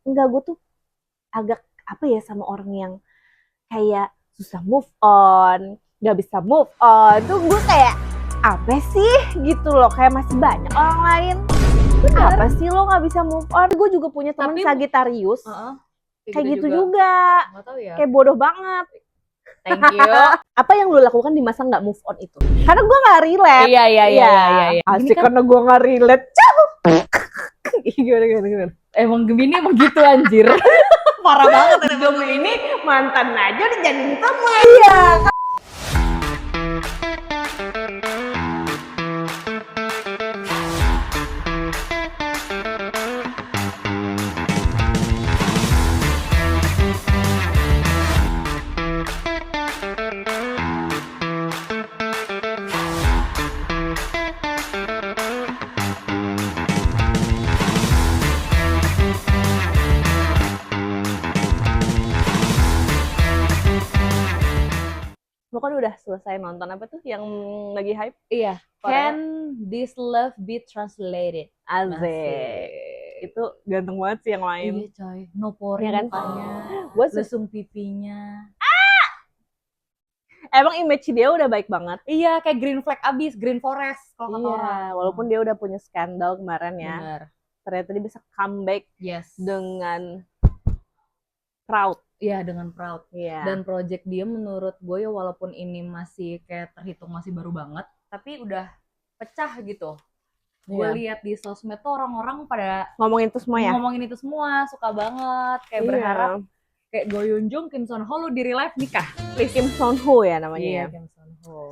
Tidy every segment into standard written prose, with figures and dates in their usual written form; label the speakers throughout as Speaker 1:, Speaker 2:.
Speaker 1: Enggak, gue tuh agak apa ya sama orang yang kayak susah move on, nggak bisa move on. Tuh gue kayak apa sih gitu loh, kayak masih banyak orang lain. Apa sih lo nggak bisa move on? Gue juga punya teman Sagittarius, kayak gitu juga.
Speaker 2: Nggak tahu ya.
Speaker 1: Kayak bodoh banget.
Speaker 2: Thank you.
Speaker 1: Apa yang lo lakukan di masa nggak move on itu? Karena gue nggak relate.
Speaker 2: Iya.
Speaker 1: Asik kan... karena gue nggak relate. Gimana?
Speaker 2: Emang Gemini emang gitu anjir. Parah banget.
Speaker 1: Gemini mantan aja dijadiin teman. Iya. Lo kan udah selesai nonton apa tuh yang lagi hype?
Speaker 2: Iya.
Speaker 1: Korea.
Speaker 2: Can this love be translated?
Speaker 1: Asik. Itu ganteng banget sih yang main.
Speaker 2: Iya coy. Noporin
Speaker 1: Ya kan?
Speaker 2: mukanya.
Speaker 1: Gue
Speaker 2: Lesung pipinya.
Speaker 1: emang image dia udah baik banget.
Speaker 2: Iya, kayak green flag abis, green forest kalau kata orang.
Speaker 1: Walaupun dia udah punya skandal kemarin ya.
Speaker 2: Bener.
Speaker 1: Ternyata dia bisa comeback dengan proud.
Speaker 2: Iya, dengan proud.
Speaker 1: Iya.
Speaker 2: Dan project dia menurut gue ya walaupun ini masih kayak terhitung masih baru banget, tapi udah pecah gitu. Gue lihat di sosmed tuh orang-orang pada
Speaker 1: ngomongin itu semua ya.
Speaker 2: Ngomongin itu semua, suka banget. Kayak berharap kayak Go Yoon Jung, Kim Son Ho lu di real life nikah.
Speaker 1: Kim Son Ho ya namanya.
Speaker 2: Iya,
Speaker 1: ya.
Speaker 2: Kim Son Ho.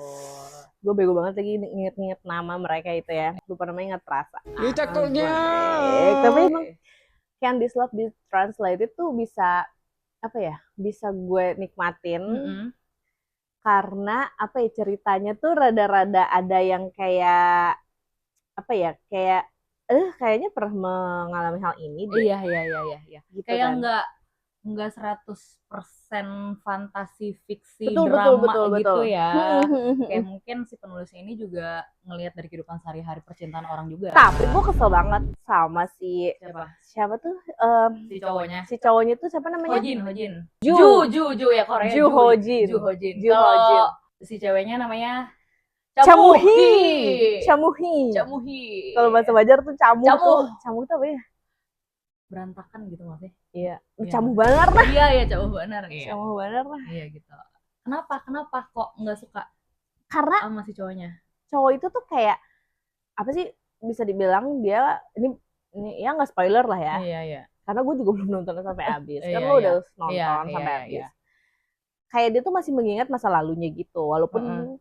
Speaker 1: Gue bego banget lagi nginget-nginget nama mereka itu ya. Lupa namanya, nggak terasa.
Speaker 3: Cakepnya.
Speaker 1: Tapi emang Can This Love Be Translated tuh bisa apa ya? Bisa gue nikmatin. Karena apa ya, ceritanya tuh rada-rada ada yang kayak apa ya? Kayak kayaknya pernah mengalami hal ini deh.
Speaker 2: Iya.
Speaker 1: Gitu
Speaker 2: kayak
Speaker 1: kan.
Speaker 2: enggak 100% fantasi fiksi
Speaker 1: betul,
Speaker 2: drama
Speaker 1: betul.
Speaker 2: gitu ya. Kayak mungkin si penulisnya ini juga ngelihat dari kehidupan sehari-hari percintaan orang juga.
Speaker 1: Tapi gue kesel banget sama siapa tuh
Speaker 2: si cowoknya.
Speaker 1: Si cowoknya tuh siapa namanya?
Speaker 2: Hojin.
Speaker 1: Ju
Speaker 2: ya Korea.
Speaker 1: Ju Hojin.
Speaker 2: Kalau si ceweknya namanya
Speaker 1: Chamuhi.
Speaker 2: Chamuhi.
Speaker 1: Kalau bahasa Banjar tuh Camu tuh apa ya?
Speaker 2: Berantakan gitu maksudnya.
Speaker 1: Iya. Camu banar lah.
Speaker 2: Iya, Camu banar.
Speaker 1: Camu banar lah.
Speaker 2: Iya gitu. Kenapa kok nggak suka?
Speaker 1: Karena
Speaker 2: sama si cowoknya.
Speaker 1: Cowok itu tuh kayak apa sih, bisa dibilang dia ini ya nggak spoiler lah ya.
Speaker 2: Iya.
Speaker 1: Karena gue juga belum nonton sampai habis. Kan lo udah nonton sampai habis. Kayak dia tuh masih mengingat masa lalunya gitu, walaupun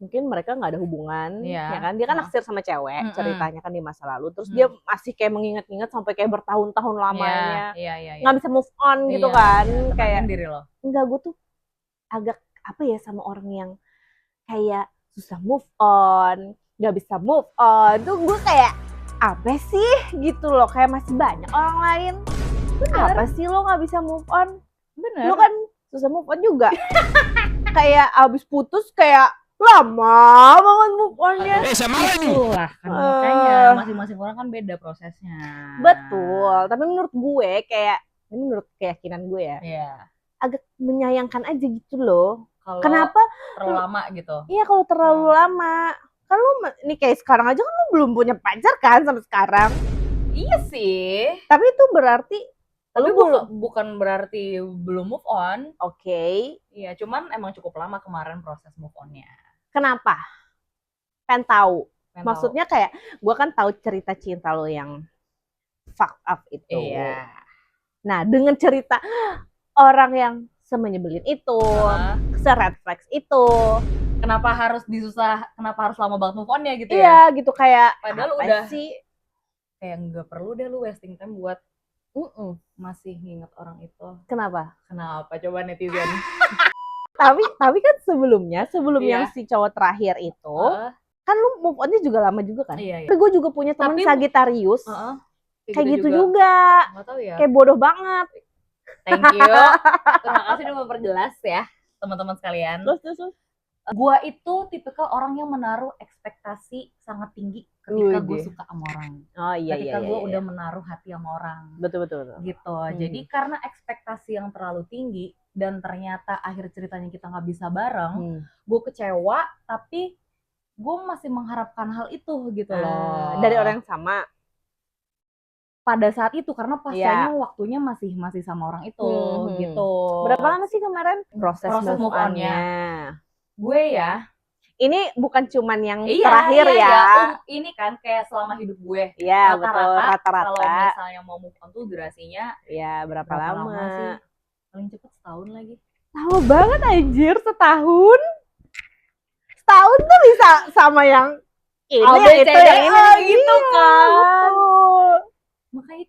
Speaker 1: mungkin mereka nggak ada hubungan, ya kan? Dia kan naksir sama cewek, ceritanya kan di masa lalu. Terus dia masih kayak mengingat-ingat sampai kayak bertahun-tahun lamanya, nggak bisa move on gitu kan? Kayak
Speaker 2: diri lo.
Speaker 1: Enggak, gue tuh agak apa ya sama orang yang kayak susah move on, nggak bisa move on. Tuh gue kayak apa sih gitu loh, kayak masih banyak orang lain. Apa sih lo nggak bisa move on?
Speaker 2: Bener.
Speaker 1: Lo kan susah move on juga. Kayak abis putus kayak lama banget move on-nya.
Speaker 2: Itulah kan makanya masing-masing orang kan beda prosesnya.
Speaker 1: Betul, tapi menurut gue kayak ini menurut keyakinan gue ya.
Speaker 2: Iya.
Speaker 1: Agak menyayangkan aja gitu loh.
Speaker 2: Kenapa terlalu lama gitu?
Speaker 1: Iya, kalau terlalu lama. Kan lu nih kayak sekarang aja kan lu belum punya pacar kan sampai sekarang.
Speaker 2: Iya sih.
Speaker 1: Tapi itu berarti
Speaker 2: bukan berarti belum move on.
Speaker 1: Oke.
Speaker 2: Iya, cuman emang cukup lama kemarin proses move on-nya.
Speaker 1: Kenapa? Pengen tahu. Maksudnya kayak gue kan tahu cerita cinta lo yang fuck up itu.
Speaker 2: Iya.
Speaker 1: Nah, dengan cerita orang yang semenyebelin itu, se-red flags itu,
Speaker 2: kenapa harus lama banget move on-nya gitu ya?
Speaker 1: Iya, gitu kayak
Speaker 2: padahal udah sih kayak nggak perlu deh lu wasting time buat masih nginget orang itu.
Speaker 1: Kenapa
Speaker 2: coba netizen?
Speaker 1: tapi kan sebelum yang si cowok terakhir itu kan lu move on-nya juga lama juga kan.
Speaker 2: Iya.
Speaker 1: Tapi gue juga punya teman Sagittarius kayak gitu juga.
Speaker 2: Nggak tahu ya.
Speaker 1: Kayak bodoh banget.
Speaker 2: Thank you. Terima kasih udah memperjelas ya teman-teman sekalian.
Speaker 1: Terus
Speaker 2: Gue itu tipikal orang yang menaruh ekspektasi sangat tinggi ketika gue suka sama orang.
Speaker 1: Oh iya,
Speaker 2: ketika gue udah menaruh hati sama orang.
Speaker 1: Betul.
Speaker 2: Gitu. Jadi karena ekspektasi yang terlalu tinggi dan ternyata akhir ceritanya kita nggak bisa bareng, gue kecewa. Tapi gue masih mengharapkan hal itu gitu loh.
Speaker 1: Dari orang yang sama.
Speaker 2: Pada saat itu karena pastinya waktunya masih sama orang itu gitu.
Speaker 1: Berapa lama sih kemarin proses move on-nya?
Speaker 2: Gue ya,
Speaker 1: ini bukan cuman yang terakhir ya.
Speaker 2: Ini kan kayak selama hidup gue.
Speaker 1: Iya, betul, rata-rata.
Speaker 2: Kalau misalnya mau move on tuh durasinya
Speaker 1: berapa lama
Speaker 2: sih? Paling cepet setahun lagi.
Speaker 1: Lama banget anjir, setahun. Setahun tuh bisa sama yang ini, itu, yang ini gitu kan.
Speaker 2: Makanya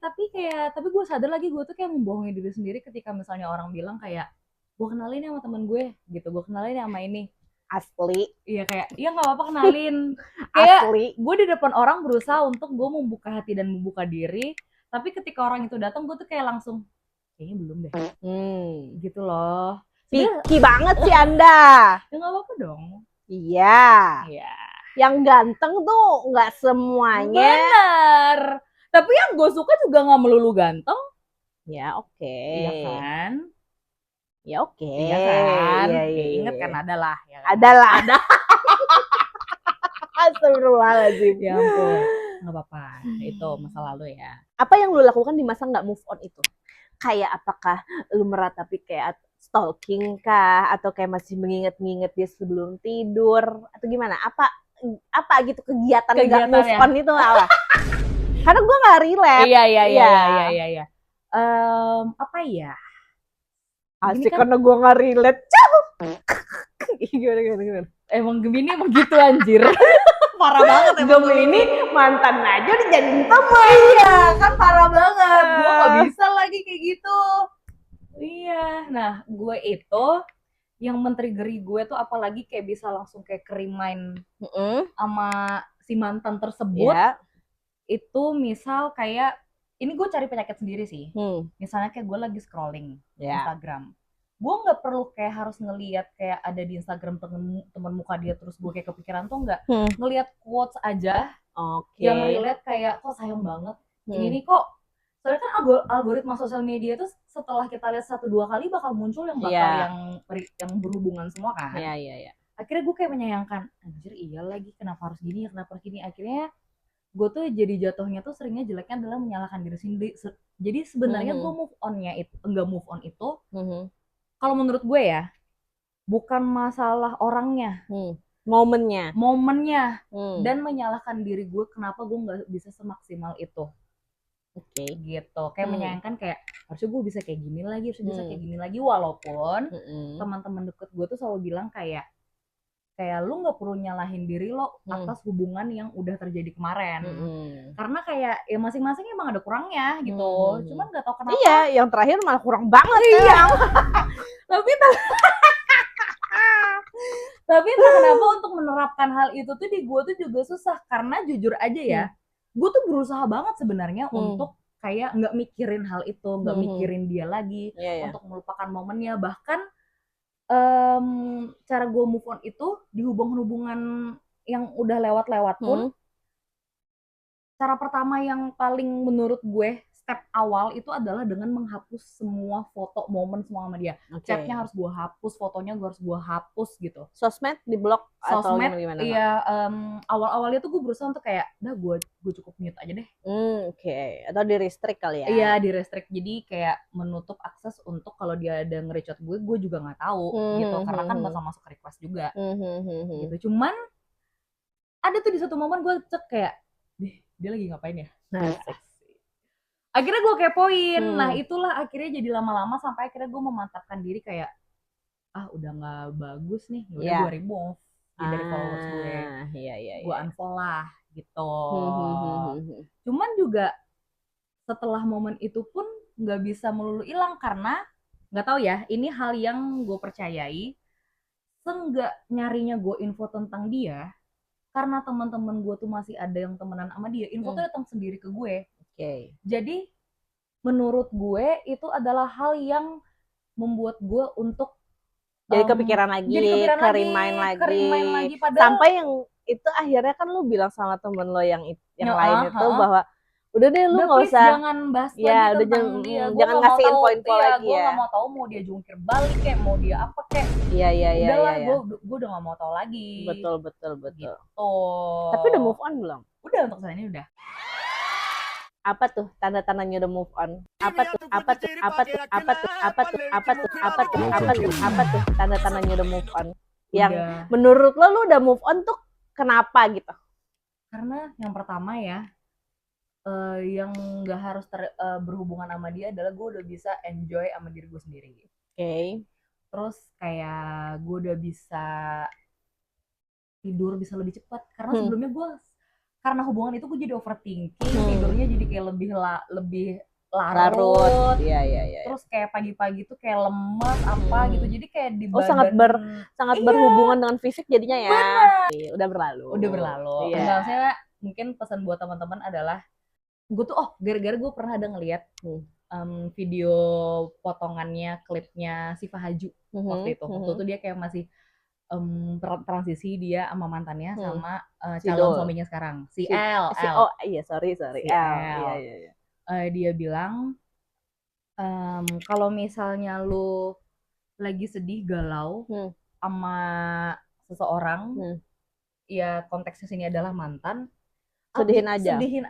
Speaker 2: tapi gue sadar lagi gue tuh kayak membohongi diri sendiri ketika misalnya orang bilang kayak gue kenalin sama temen gue gitu, gue kenalin sama ini.
Speaker 1: Asli.
Speaker 2: Iya kayak, iya nggak apa-apa kenalin. Kayak
Speaker 1: asli.
Speaker 2: Gue di depan orang berusaha untuk gue membuka hati dan membuka diri, tapi ketika orang itu datang gue tuh kayak langsung kayaknya belum deh. Gitu loh.
Speaker 1: Picky banget sih Anda.
Speaker 2: Ya nggak apa-apa dong.
Speaker 1: Iya. Yang ganteng tuh nggak semuanya.
Speaker 2: Benar. Tapi yang gue suka juga nggak melulu ganteng.
Speaker 1: Ya oke.
Speaker 2: Iya kan?
Speaker 1: Ya oke.
Speaker 2: Iya kan? Iya. Ingat kan ada lah. Ya kan?
Speaker 1: Ada. Astagfirullahaladzim.
Speaker 2: Ya ampun. Nggak apa-apa. Itu masa lalu ya.
Speaker 1: Apa yang lu lakukan di masa nggak move on itu? Kayak apakah lu meratapi kayak stalking kah? Atau kayak masih mengingat-ingat dia sebelum tidur? Atau gimana? Apa gitu kegiatan nggak move on itu apa? Karena gue nggak relate.
Speaker 2: Iya. Apa ya?
Speaker 1: Asik kan? Karena gue nggak relate. Gimana?
Speaker 2: Emang Gemini emang gitu anjir. Parah banget emang
Speaker 1: Gemini mantan aja dijadiin teman.
Speaker 2: Iya kan parah banget. Gue nggak bisa lagi kayak gitu. Iya. Nah gue itu yang men-triggeri gue tuh apalagi kayak bisa langsung kayak ke-remind sama si mantan tersebut. Itu misal kayak ini gue cari penyakit sendiri sih. Misalnya kayak gue lagi scrolling Instagram, gue nggak perlu kayak harus ngelihat kayak ada di Instagram temen muka dia terus gue kayak kepikiran tuh nggak. Ngelihat quotes aja yang relate kayak kok sayang banget ini kok. Soalnya kan algoritma sosial media tuh setelah kita lihat 1-2 kali bakal muncul yang yang berhubungan semua kan.
Speaker 1: Iya.
Speaker 2: Akhirnya gue kayak menyayangkan anjir iya lagi kenapa harus gini. Akhirnya gue tuh jadi jatuhnya tuh seringnya jeleknya adalah menyalahkan diri sendiri. Jadi sebenarnya gue move on itu kalau menurut gue ya bukan masalah orangnya, momennya dan menyalahkan diri gue kenapa gue nggak bisa semaksimal itu. Gitu kayak menyayangkan kayak harusnya gue bisa kayak gini lagi walaupun teman-teman deket gue tuh selalu bilang kayak lu nggak perlu nyalahin diri lo atas hubungan yang udah terjadi kemarin. Karena kayak ya masing-masing emang ada kurangnya gitu. Cuman nggak tahu kenapa.
Speaker 1: Iya, yang terakhir malah kurang banget.
Speaker 2: Iya. Tapi entah kenapa untuk menerapkan hal itu tuh di gue tuh juga susah karena jujur aja ya, gue tuh berusaha banget sebenarnya untuk kayak nggak mikirin hal itu, nggak mikirin dia lagi, untuk melupakan momennya. Bahkan cara gue move on itu di hubungan yang udah lewat pun cara pertama yang paling menurut gue step awal itu adalah dengan menghapus semua foto momen semua sama dia. Chatnya harus gue hapus, fotonya harus gue hapus gitu.
Speaker 1: Sosmed di blok atau gimana?
Speaker 2: Iya, awal-awalnya tuh gue berusaha untuk kayak gue cukup mute aja deh.
Speaker 1: Atau di restrict kali ya?
Speaker 2: Iya di restrict, jadi kayak menutup akses untuk kalau dia ada nge-reach gue juga nggak tahu gitu karena kan bakal masuk request juga. Gitu. Cuman ada tuh di satu momen gue cek kayak dia lagi ngapain ya? Akhirnya gue kepoin. Nah itulah akhirnya jadi lama-lama sampai akhirnya gue memantapkan diri kayak udah nggak bagus nih, udah gue remove dari followers gue. Gue unfollow lah gitu. Cuman juga setelah momen itu pun nggak bisa melulu hilang karena nggak tahu ya, ini hal yang gue percayai. Seenggak nyarinya gue info tentang dia karena teman-teman gue tuh masih ada yang temenan sama dia, info tuh datang sendiri ke gue. Jadi menurut gue itu adalah hal yang membuat gue untuk
Speaker 1: jadi kepikiran lagi, ke-remind lagi. Sampai yang itu akhirnya kan lu bilang sama temen lo yang lain itu bahwa udah deh lu nggak usah
Speaker 2: jangan bahas lagi tentang dia.
Speaker 1: Jangan ngasih info lagi
Speaker 2: ya. Gue nggak mau tahu mau dia jungkir balik kayak mau dia apa kayak.
Speaker 1: Iya.
Speaker 2: Udahlah, gue udah nggak mau tahu lagi.
Speaker 1: Betul.
Speaker 2: Gitu.
Speaker 1: Tapi udah move on belum?
Speaker 2: Udah, untuk saat ini udah.
Speaker 1: Apa tuh tanda-tandanya udah move on? Apa tuh tanda-tandanya udah move on? Yang menurut lo udah move on tuh kenapa gitu?
Speaker 2: Karena yang pertama ya, yang nggak harus berhubungan sama dia adalah gue udah bisa enjoy sama diri gue sendiri.
Speaker 1: Oke.
Speaker 2: Terus kayak gue udah bisa tidur bisa lebih cepat karena sebelumnya gue karena hubungan itu gue jadi overthinking, tidurnya jadi kayak lebih larut.
Speaker 1: Iya.
Speaker 2: Terus kayak pagi-pagi tuh kayak lemas apa gitu. Jadi kayak di badan
Speaker 1: sangat berhubungan dengan fisik jadinya ya.
Speaker 2: Bener.
Speaker 1: Udah berlalu.
Speaker 2: Iya. Maksudnya mungkin pesan buat teman-teman adalah gue tuh gara-gara gue pernah ada ngeliat video potongannya klipnya Siva Haju waktu itu. Waktu itu dia kayak masih transisi dia sama mantannya sama calon suaminya sekarang si L.
Speaker 1: Oh iya sorry si L. Iya.
Speaker 2: Dia bilang kalau misalnya lu lagi sedih galau sama seseorang ya konteksnya sini adalah mantan,
Speaker 1: sedihin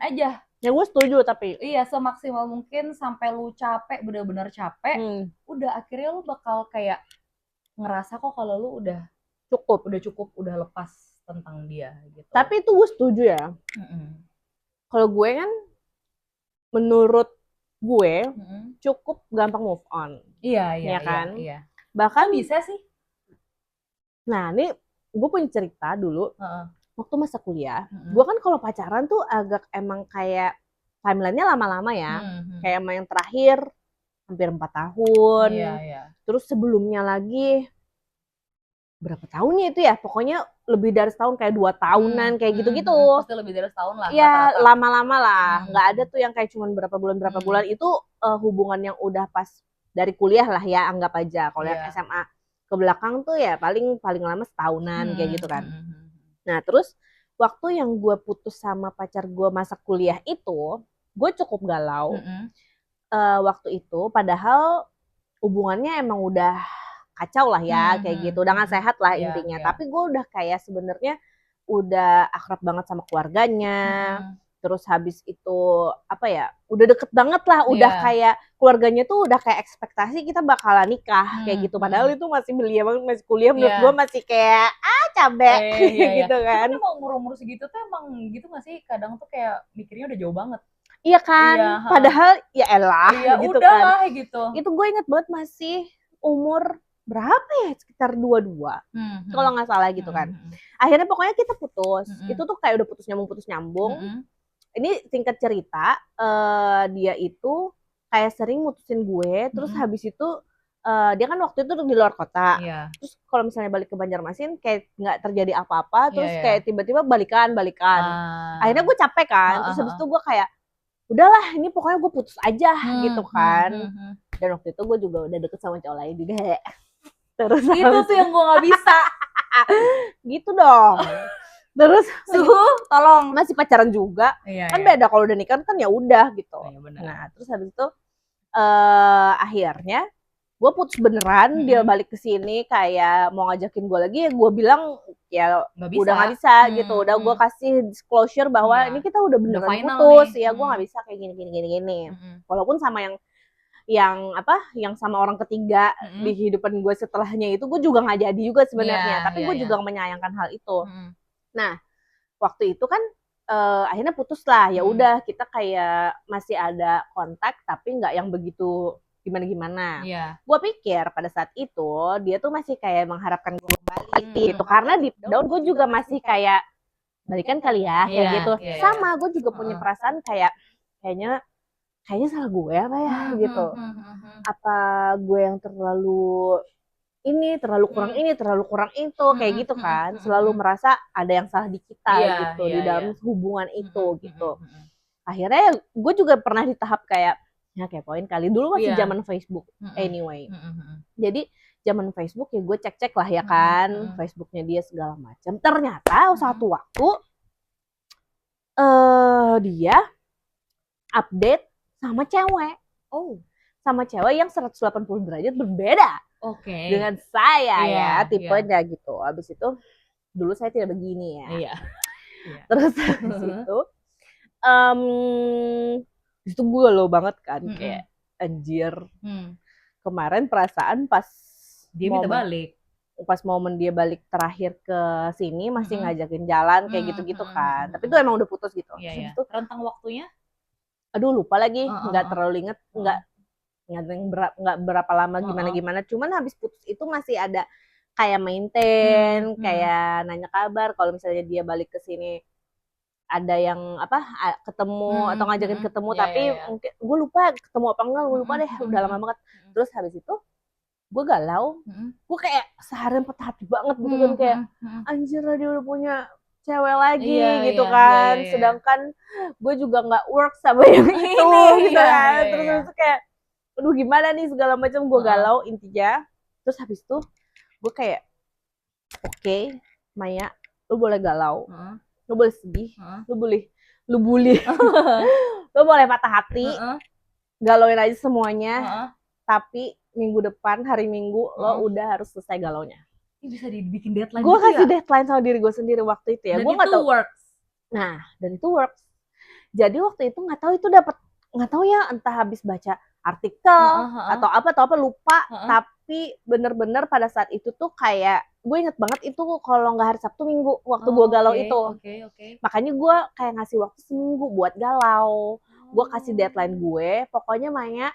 Speaker 1: aja. Ya gue setuju tapi
Speaker 2: iya semaksimal mungkin sampai lu capek bener-bener capek udah akhirnya lu bakal kayak ngerasa kok kalau lu udah cukup udah lepas tentang dia gitu.
Speaker 1: Tapi itu gue setuju ya. Kalau gue kan menurut gue cukup gampang move on.
Speaker 2: Iya
Speaker 1: kan?
Speaker 2: Iya.
Speaker 1: Bahkan
Speaker 2: bisa sih.
Speaker 1: Nah ini gue punya cerita dulu waktu masa kuliah. Gue kan kalau pacaran tuh agak emang kayak timelinenya lama-lama ya. Kayak emang yang terakhir hampir 4 tahun.
Speaker 2: Iya.
Speaker 1: Terus sebelumnya lagi berapa tahunnya itu ya, pokoknya lebih dari setahun kayak 2 tahunan kayak gitu-gitu.
Speaker 2: Pasti lebih dari setahun lah.
Speaker 1: Iya lama-lama lah, nggak ada tuh yang kayak cuman berapa bulan itu hubungan yang udah pas dari kuliah lah ya anggap aja. Kalau yang SMA ke belakang tuh ya paling lama setahunan kayak gitu kan. Nah terus waktu yang gue putus sama pacar gue masa kuliah itu, gue cukup galau waktu itu, padahal hubungannya emang udah kacau lah ya kayak gitu, udah gak sehat lah intinya. Tapi gue udah kayak sebenarnya udah akrab banget sama keluarganya. Terus habis itu apa ya, udah deket banget lah, udah kayak keluarganya tuh udah kayak ekspektasi kita bakalan nikah kayak gitu. Padahal itu masih belia banget, masih kuliah, menurut gue masih kayak cabe gitu kan.
Speaker 2: Tapi emang umur-umur segitu tuh emang gitu gak sih, kadang tuh kayak mikirnya udah jauh banget.
Speaker 1: Iya kan, padahal ya elah gitu
Speaker 2: udah
Speaker 1: kan.
Speaker 2: Lah, gitu.
Speaker 1: Itu gue inget banget masih umur berapa ya, sekitar 22 kalau nggak salah gitu kan. Akhirnya pokoknya kita putus. Itu tuh kayak udah putus nyambung. Ini singkat cerita, dia itu kayak sering mutusin gue. Terus habis itu dia kan waktu itu di luar kota. Terus kalau misalnya balik ke Banjarmasin kayak nggak terjadi apa-apa. Terus kayak tiba-tiba balikan. Akhirnya gue capek kan. Terus habis itu gue kayak udahlah ini pokoknya gue putus aja gitu kan. Dan waktu itu gue juga udah deket sama cowok lain juga. Terus
Speaker 2: itu tuh yang gue nggak bisa
Speaker 1: gitu dong. Terus
Speaker 2: tolong
Speaker 1: masih pacaran juga kan beda kalau udah nikah kan ya udah gitu. Nah terus habis itu akhirnya gue putus beneran. Dia balik ke sini kayak mau ngajakin gue lagi, ya gue bilang ya udah nggak bisa gitu. Udah gue kasih disclosure bahwa ini kita udah beneran putus ya, gue nggak bisa kayak gini. Walaupun sama yang sama orang ketiga di kehidupan gue setelahnya itu gue juga nggak jadi juga sebenarnya, tapi gue juga menyayangkan hal itu. Nah waktu itu kan akhirnya putus lah, ya udah kita kayak masih ada kontak tapi nggak yang begitu gimana. Gue pikir pada saat itu dia tuh masih kayak mengharapkan gue balik gitu, karena di daun gue juga masih kayak balikan kali ya kayak gitu. Sama gue juga punya perasaan kayaknya salah gue apa ya gitu. Apa gue yang terlalu kurang itu kayak gitu kan. Selalu merasa ada yang salah di kita gitu di dalam hubungan itu gitu. Akhirnya gue juga pernah di tahap kayak ya kepoin kali, dulu masih zaman Facebook anyway. Jadi zaman Facebook ya gue cek lah ya kan, Facebooknya dia segala macam. Ternyata satu waktu dia update sama cewek. Sama cewek yang 180 derajat berbeda. Dengan saya ya tipenya gitu. Abis itu dulu saya tidak begini ya. Terus habis itu gue galau banget kan, kayak anjir. Kemarin perasaan pas
Speaker 2: dia minta balik,
Speaker 1: pas momen dia balik terakhir ke sini masih ngajakin jalan kayak gitu-gitu kan. Tapi itu emang udah putus gitu.
Speaker 2: Itu rentang waktunya?
Speaker 1: Aduh lupa lagi, nggak terlalu inget, nggak berapa lama gimana. Cuman habis putus itu masih ada kayak maintain, kayak nanya kabar. Kalau misalnya dia balik ke sini ada yang ketemu atau ngajakin ketemu, tapi mungkin gue lupa ketemu apa enggak, gue lupa deh, udah lama banget. Terus habis itu gue galau, gue kayak seharian patah hati banget gitu kan, kayak anjir dia udah punya cewek lagi gitu kan, sedangkan gue juga nggak work sama yang itu gitu kan. Terus itu kayak aduh gimana nih segala macam, gue galau intinya. Terus habis itu gue kayak oke, Maya, lu boleh galau, lu boleh sedih, lu boleh lu boleh patah hati, galauin aja semuanya, tapi minggu depan hari Minggu lo udah harus selesai galaunya.
Speaker 2: Ini bisa dibikin deadline.
Speaker 1: Gue kasih deadline sama diri gue sendiri waktu itu ya.
Speaker 2: Dan itu works.
Speaker 1: Nah, dan itu works. Jadi waktu itu nggak tahu ya, entah habis baca artikel atau apa lupa. Tapi bener-bener pada saat itu tuh kayak gue inget banget itu kalau nggak hari Sabtu Minggu waktu gue galau itu. Makanya gue kayak ngasih waktu seminggu buat galau. Gue kasih deadline gue, pokoknya Maya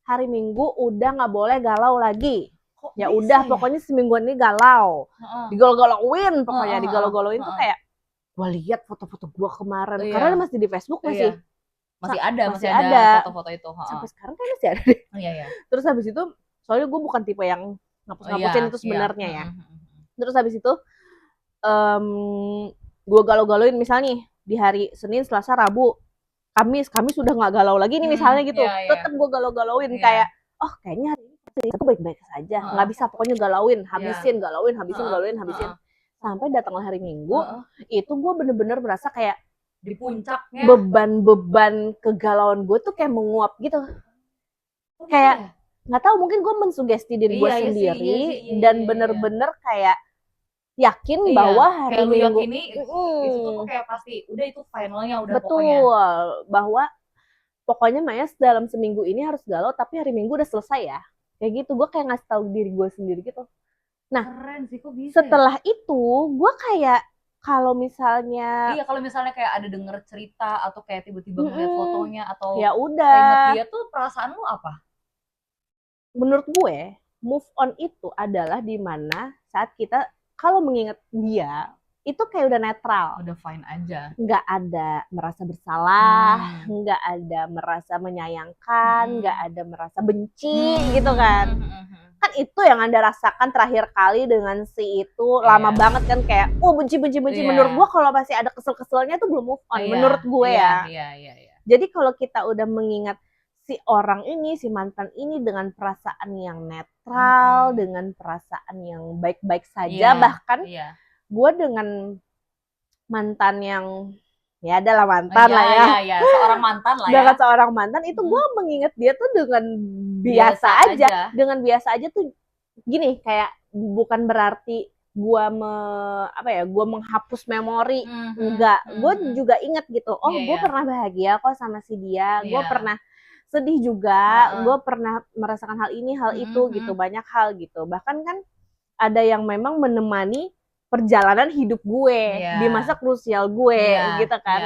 Speaker 1: hari Minggu udah nggak boleh galau lagi. Ya udah pokoknya semingguan ini galau. Digalau-galauin pokoknya, digalau-galauin tuh kayak gue lihat foto-foto gue kemarin, karena masih di Facebook masih ada
Speaker 2: foto-foto itu.
Speaker 1: Sampai sekarang kan masih ada deh. Terus habis itu soalnya gue bukan tipe yang ngapus-ngapusin itu sebenarnya ya. Terus habis itu gue galau-galauin misalnya di hari Senin, Selasa, Rabu, Kamis sudah nggak galau lagi nih misalnya gitu. Tetap gue galau-galauin kayak kayaknya hari ini aku baik-baik saja, nggak bisa pokoknya galauin, habisin. Sampai datanglah hari Minggu, itu gue bener-bener merasa kayak
Speaker 2: di puncaknya
Speaker 1: beban kegalauan gue tuh kayak menguap gitu. Kayak nggak tahu, mungkin gue mensugesti diri gue sendiri dan bener-bener kayak yakin bahwa hari Minggu
Speaker 2: ini itu tuh kayak pasti udah itu finalnya udah.
Speaker 1: Betul, pokoknya bahwa pokoknya Maya dalam seminggu ini harus galau, tapi hari Minggu udah selesai ya. Kayak gitu, gue kayak ngasih tahu diri gue sendiri gitu. Nah,
Speaker 2: keren sih, kok bisa
Speaker 1: setelah itu gue kayak kalau misalnya
Speaker 2: kayak ada denger cerita atau kayak tiba-tiba ngeliat fotonya atau
Speaker 1: ya udah
Speaker 2: inget dia tuh, perasaan lu apa?
Speaker 1: Menurut gue move on itu adalah dimana saat kita kalau mengingat dia itu kayak udah netral,
Speaker 2: udah fine aja,
Speaker 1: nggak ada merasa bersalah, nggak ada merasa menyayangkan, nggak ada merasa benci gitu kan. Kan itu yang Anda rasakan terakhir kali dengan si itu lama banget kan, kayak benci. Menurut gue kalau masih ada kesel-keselnya tuh belum move on menurut gue ya. Jadi kalau kita udah mengingat si orang ini, si mantan ini dengan perasaan yang netral, dengan perasaan yang baik-baik saja, bahkan gue dengan mantan yang ya adalah mantan
Speaker 2: seorang mantan lah ya.
Speaker 1: Dengan seorang mantan itu gue mengingat dia tuh dengan biasa aja. Dengan biasa aja tuh gini, kayak bukan berarti gue gue menghapus memori, enggak. Gue juga ingat gitu. Gue pernah bahagia kok sama si dia. Gue pernah sedih juga. Gue pernah merasakan hal ini, hal itu gitu. Banyak hal gitu. Bahkan kan ada yang memang menemani perjalanan hidup gue di masa krusial gue gitu kan.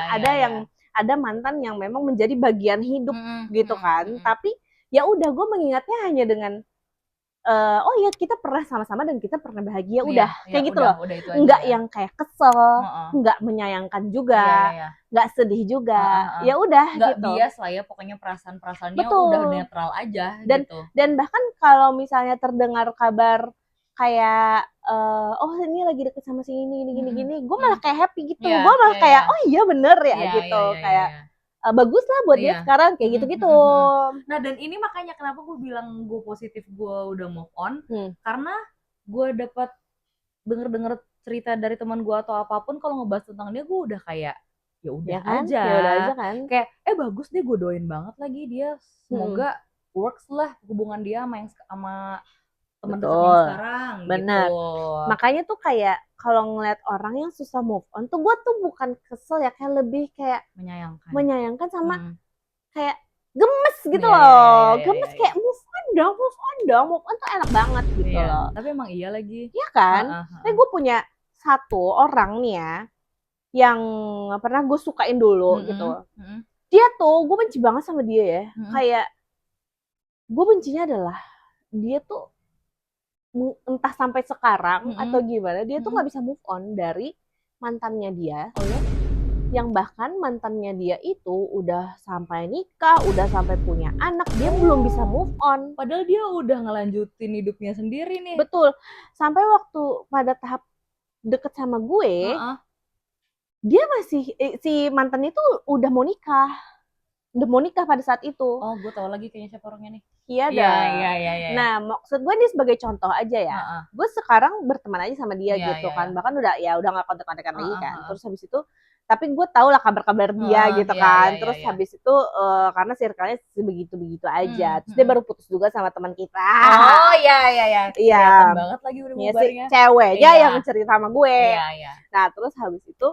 Speaker 1: Ada mantan yang memang menjadi bagian hidup gitu kan. Tapi ya udah, gue mengingatnya hanya dengan kita pernah sama-sama dan kita pernah bahagia, kayak gitu loh. Enggak yang kayak kesel, enggak menyayangkan juga, enggak sedih juga. Ya udah gitu.
Speaker 2: Enggak bias lah ya, pokoknya perasaan-perasaannya udah netral aja gitu.
Speaker 1: Dan bahkan kalau misalnya terdengar kabar kayak ini lagi deket sama si ini gini, gue malah kayak happy gitu. Gue malah kayak iya bener ya gitu. Kayak bagus lah buat dia sekarang kayak gitu-gitu.
Speaker 2: Nah dan ini makanya kenapa gue bilang gue positif gue udah move on, karena gue dapat denger cerita dari teman gue atau apapun kalau ngebahas tentang dia gue udah kayak ya udah aja.
Speaker 1: Ya udah aja kan.
Speaker 2: Kayak bagus deh, gue doain banget lagi dia semoga works lah hubungan dia sama teman dekatnya sekarang.
Speaker 1: Bener. Gitu. Makanya tuh kayak kalau ngeliat orang yang susah move on tuh gue tuh bukan kesel ya, kayak lebih kayak menyayangkan sama kayak gemes gitu loh. Gemes kayak move on dong. Move on tuh enak banget gitu loh.
Speaker 2: Tapi emang iya lagi.
Speaker 1: Iya kan? Tapi gue punya satu orang nih ya yang pernah gue sukain dulu gitu. Dia tuh gue benci banget sama dia ya. Kayak gue bencinya adalah dia tuh entah sampai sekarang atau gimana dia tuh nggak bisa move on dari mantannya dia. Yang bahkan mantannya dia itu udah sampai nikah, udah sampai punya anak, dia belum bisa move on.
Speaker 2: Padahal dia udah ngelanjutin hidupnya sendiri nih.
Speaker 1: Betul. Sampai waktu pada tahap deket sama gue, dia masih si mantan itu udah mau nikah. Udah mau nikah pada saat itu.
Speaker 2: Oh, gue tahu lagi kayaknya siapa orangnya nih.
Speaker 1: Iya dah. Iya. Nah, maksud gue ini sebagai contoh aja ya. Gue sekarang berteman aja sama dia gitu kan. Bahkan udah nggak kontak-kontakan lagi kan. Terus habis itu, tapi gue tau lah kabar-kabar dia gitu kan. Terus habis itu karena circle-nya begitu-begitu aja. Terus dia baru putus juga sama teman kita.
Speaker 2: Oh iya. Kelihatan banget lagi udah bubarnya.
Speaker 1: Si ceweknya yang cerita sama gue. Nah, terus habis itu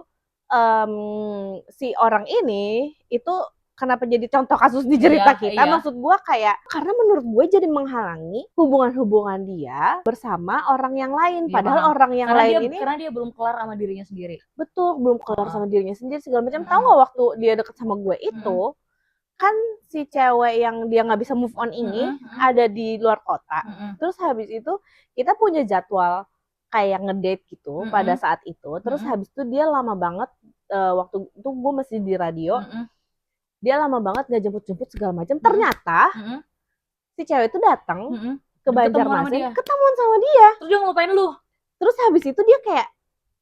Speaker 1: si orang ini itu kenapa jadi contoh kasus di cerita kita? Maksud gue kayak karena menurut gue jadi menghalangi hubungan dia bersama orang yang lain. Padahal orang yang lain ini
Speaker 2: karena dia belum kelar sama dirinya sendiri.
Speaker 1: Betul, belum kelar sama dirinya sendiri segala macam. Tahu nggak waktu dia deket sama gue itu kan si cewek yang dia nggak bisa move on ini ada di luar kota. Terus habis itu kita punya jadwal kayak ngedate gitu pada saat itu. Terus habis itu dia lama banget waktu itu gue masih di radio. Dia lama banget gak jemput-jemput segala macam. Ternyata si cewek itu datang ke Banjarmasin, ketemuan sama dia.
Speaker 2: Terus dia ngelupain lu.
Speaker 1: Terus habis itu dia kayak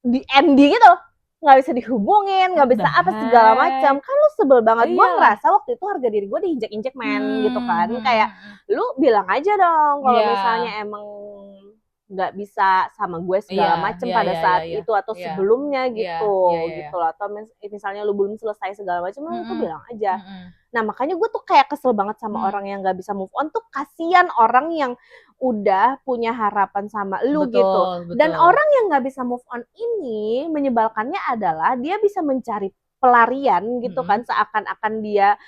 Speaker 1: di ending gitu, nggak bisa dihubungin, nggak bisa apa segala macam. Kan lu sebel banget. Gue ngerasa waktu itu harga diri gue diinjek-injek men gitu kan. Kayak lu bilang aja dong kalau misalnya emang nggak bisa sama gue segala macem pada saat itu atau sebelumnya gitu gitu loh, atau misalnya lu belum selesai segala macem lu tuh bilang aja. Nah makanya gue tuh kayak kesel banget sama orang yang nggak bisa move on tuh. Kasian orang yang udah punya harapan sama lu gitu. Dan orang yang nggak bisa move on ini menyebalkannya adalah dia bisa mencari pelarian gitu kan, seakan-akan dia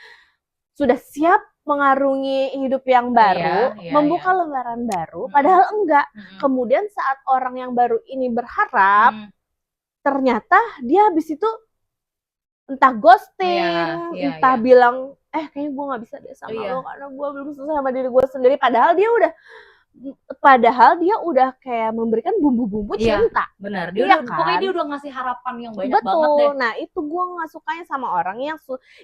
Speaker 1: sudah siap mengarungi hidup yang baru, membuka lembaran baru, padahal enggak. Kemudian saat orang yang baru ini berharap, ternyata dia habis itu entah ghosting, entah bilang, kayaknya gue nggak bisa deh sama lo karena gue belum selesai sama diri gue sendiri. Padahal dia udah kayak memberikan bumbu-bumbu cinta.
Speaker 2: Benar. Pokoknya dia udah ngasih harapan yang banyak banget deh.
Speaker 1: Nah itu gue nggak sukanya sama orang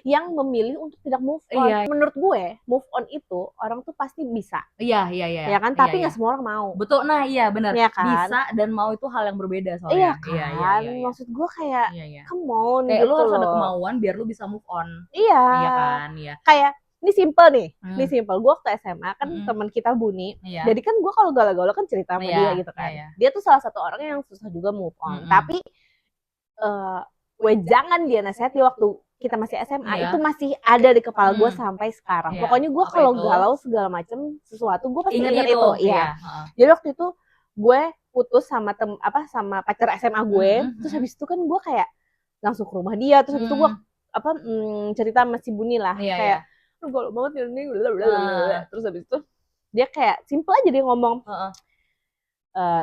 Speaker 1: yang memilih untuk tidak move on. Menurut gue move on itu orang tuh pasti bisa.
Speaker 2: Iya.
Speaker 1: Ya kan, tapi nggak semua orang mau.
Speaker 2: Betul. Nah iya benar.
Speaker 1: Ya kan?
Speaker 2: Bisa dan mau itu hal yang berbeda soalnya.
Speaker 1: Iya kan. Maksud gue kayak come on
Speaker 2: kayak
Speaker 1: gitu
Speaker 2: lu harus
Speaker 1: loh.
Speaker 2: Ada kemauan biar lu bisa move on.
Speaker 1: Iya
Speaker 2: kan.
Speaker 1: Kayak ini simple nih, ini simple. Gue waktu SMA kan teman kita Buni, jadi kan gue kalau galau-galau kan cerita sama dia gitu kan. Dia tuh salah satu orang yang susah juga move on. Tapi jangan dia nasihati waktu kita masih SMA itu masih ada di kepala gue sampai sekarang. Pokoknya gue kalau galau segala macem sesuatu gue pasti ingat itu. Jadi waktu itu gue putus sama sama pacar SMA gue. Terus habis itu kan gue kayak langsung ke rumah dia. Terus habis itu gue cerita sama si Buni lah kayak galau banget ini, terus habis itu dia kayak simple aja dia ngomong,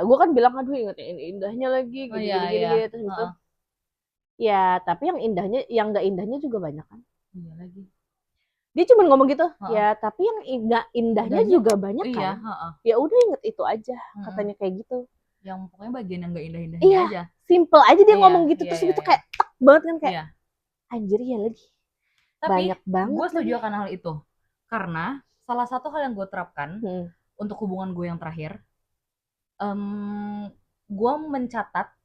Speaker 1: gue kan bilang aduh inget indahnya lagi, gini, terus gitu, ya tapi yang nggak indahnya juga banyak kan,
Speaker 2: lagi,
Speaker 1: dia cuma ngomong gitu, ya tapi yang nggak indahnya juga banyak kan, ya udah inget itu aja, katanya kayak gitu,
Speaker 2: yang pokoknya bagian yang nggak indah-indahnya aja,
Speaker 1: simple aja dia ngomong gitu, terus itu kayak tak banget kan kayak, anjir ya lagi.
Speaker 2: Tapi
Speaker 1: banyak banget
Speaker 2: gue setuju akan hal itu karena salah satu hal yang gue terapkan untuk hubungan gue yang terakhir, gue mencatat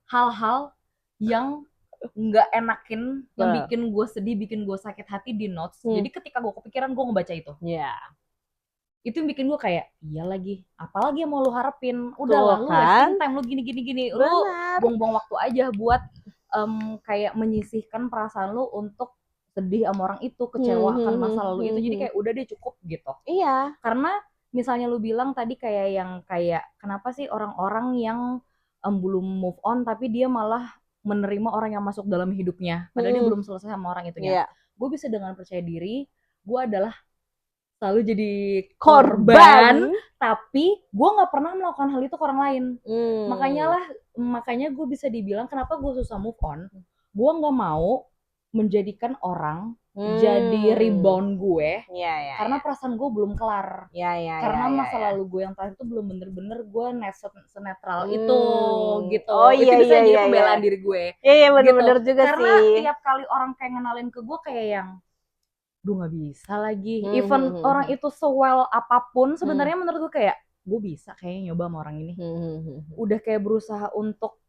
Speaker 2: hal-hal yang nggak enakin, yang bikin gue sedih, bikin gue sakit hati di notes. Jadi ketika gue kepikiran, gue ngebaca itu. Itu yang bikin gue kayak, iya lagi, apalagi yang mau lu harapin, udahlah lu wasting time, lu gini, lu buang-buang waktu aja buat kayak menyisihkan perasaan lu untuk sedih sama orang itu, kecewa akan masa lalu itu. Jadi kayak udah deh, cukup gitu.
Speaker 1: Iya.
Speaker 2: Karena misalnya lu bilang tadi kayak yang kayak kenapa sih orang-orang yang belum move on tapi dia malah menerima orang yang masuk dalam hidupnya padahal dia belum selesai sama orang itunya. Gue bisa dengan percaya diri, gue adalah selalu jadi korban. Tapi gue nggak pernah melakukan hal itu ke orang lain. Makanya gue bisa dibilang kenapa gue susah move on. Gue nggak mau menjadikan orang jadi rebound gue karena perasaan gue belum kelar. Karena masa lalu gue yang terakhir itu belum bener-bener gue senetral itu gitu. Itu bisa jadi pembelaan diri gue.
Speaker 1: Iya bener-bener gitu. Juga
Speaker 2: karena
Speaker 1: sih.
Speaker 2: Karena tiap kali orang kayak ngenalin ke gue kayak yang duh nggak bisa lagi. Even orang itu sewell apapun sebenarnya menurut gue kayak gue bisa kayaknya nyoba sama orang ini. Udah kayak berusaha untuk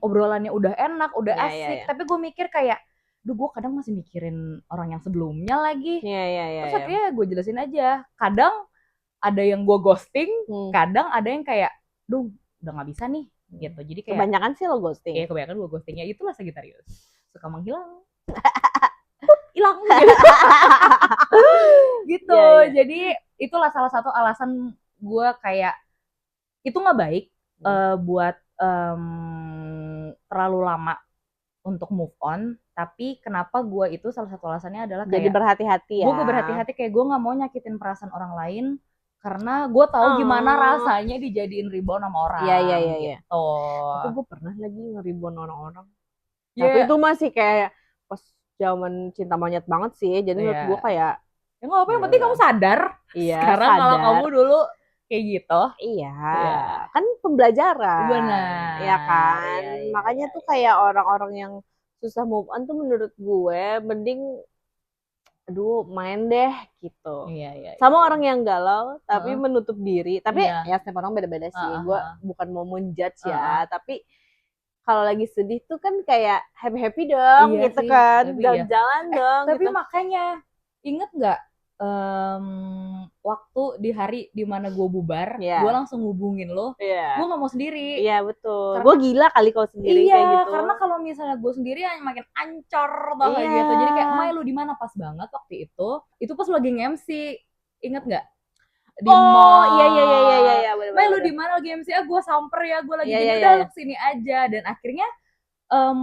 Speaker 2: obrolannya udah enak, udah asik. Tapi gue mikir kayak duh gue kadang masih mikirin orang yang sebelumnya lagi. Terus akhirnya gue jelasin aja. Kadang ada yang gue ghosting, kadang ada yang kayak duh udah nggak bisa nih gitu. Jadi kayak
Speaker 1: kebanyakan sih lo ghosting.
Speaker 2: Iya kebanyakan gue ghosting. Ya itulah Sagittarius, suka menghilang. Hilang gitu. Jadi itulah salah satu alasan gue kayak itu nggak baik buat terlalu lama untuk move on. Tapi kenapa gue itu salah satu alasannya adalah kayak
Speaker 1: jadi berhati-hati ya.
Speaker 2: Gue berhati-hati kayak gue nggak mau nyakitin perasaan orang lain karena gue tahu gimana rasanya dijadiin rebound sama orang.
Speaker 1: Iya.
Speaker 2: Gitu.
Speaker 1: Tapi gue pernah lagi nge-rebound orang-orang. Tapi itu masih kayak pas zaman cinta monyet banget sih. Jadi menurut gue kayak
Speaker 2: ya nggak apa, yang penting kamu sadar. Sekarang kalau kamu dulu kayak gitu.
Speaker 1: Iya. Kan pembelajaran.
Speaker 2: Benar.
Speaker 1: Ya kan. Makanya tuh kayak orang-orang yang susah move on tuh menurut gue mending main deh gitu. Sama orang yang galau tapi menutup diri. Tapi ya setiap orang beda-beda sih. Gue bukan mau menjudge ya. Tapi kalau lagi sedih tuh kan kayak happy-happy dong gitu sih, kan. Jalan-jalan dong.
Speaker 2: Tapi
Speaker 1: gitu.
Speaker 2: makanya inget gak waktu di hari dimana gue bubar, gue langsung hubungin lo. Gue gak mau sendiri.
Speaker 1: Iya betul. Gue gila kali kalau sendiri kayak gitu.
Speaker 2: Karena kalau misalnya gue sendiri makin ancur tau kayak gitu. Jadi kayak Mai lu di mana pas banget waktu itu. Itu pas lagi nge-MC. Ingat gak? Di mall.
Speaker 1: Iya.
Speaker 2: Mai lu di mana lagi MC? Gue samper ya. Gue lagi gini udah lu kesini aja. Dan akhirnya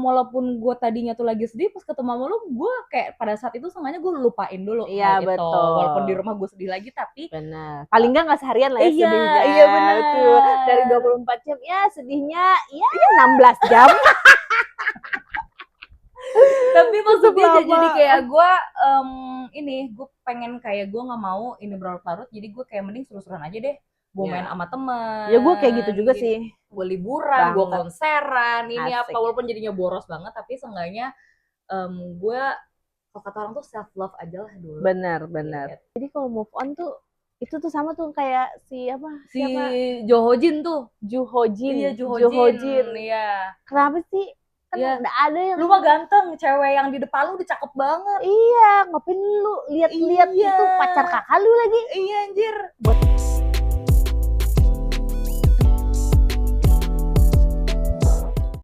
Speaker 2: walaupun gue tadinya tuh lagi sedih, pas ketemu sama lu gue kayak pada saat itu sengaja gue lupain dulu.
Speaker 1: Iya betul.
Speaker 2: Walaupun di rumah gue sedih lagi tapi
Speaker 1: benar. Paling nggak seharian lah ya sedihnya.
Speaker 2: Iya benar.
Speaker 1: Betul. Dari 24 jam ya sedihnya ya 16 jam.
Speaker 2: Tapi maksudnya jadi kayak gue gue pengen kayak gue nggak mau ini berlarut-larut. Jadi gue kayak mending seru-seruan aja deh. Gue main sama temen.
Speaker 1: Ya gue kayak gitu juga sih.
Speaker 2: Gue liburan, gue konseran, ini apa walaupun jadinya boros banget tapi seenggaknya gue kalau kata orang tuh self love aja lah dulu.
Speaker 1: Benar. Jadi kalau move on tuh itu tuh sama tuh kayak siapa?
Speaker 2: Johojin tuh.
Speaker 1: Juhojin.
Speaker 2: Iya Johojin. Iya.
Speaker 1: Kenapa sih? Kan udah ada yang
Speaker 2: lu mah ganteng, cewek yang di depan lu udah cakep banget.
Speaker 1: Iya, ngapain lu lihat-lihat itu pacar kakak lu lagi?
Speaker 2: Iya anjir.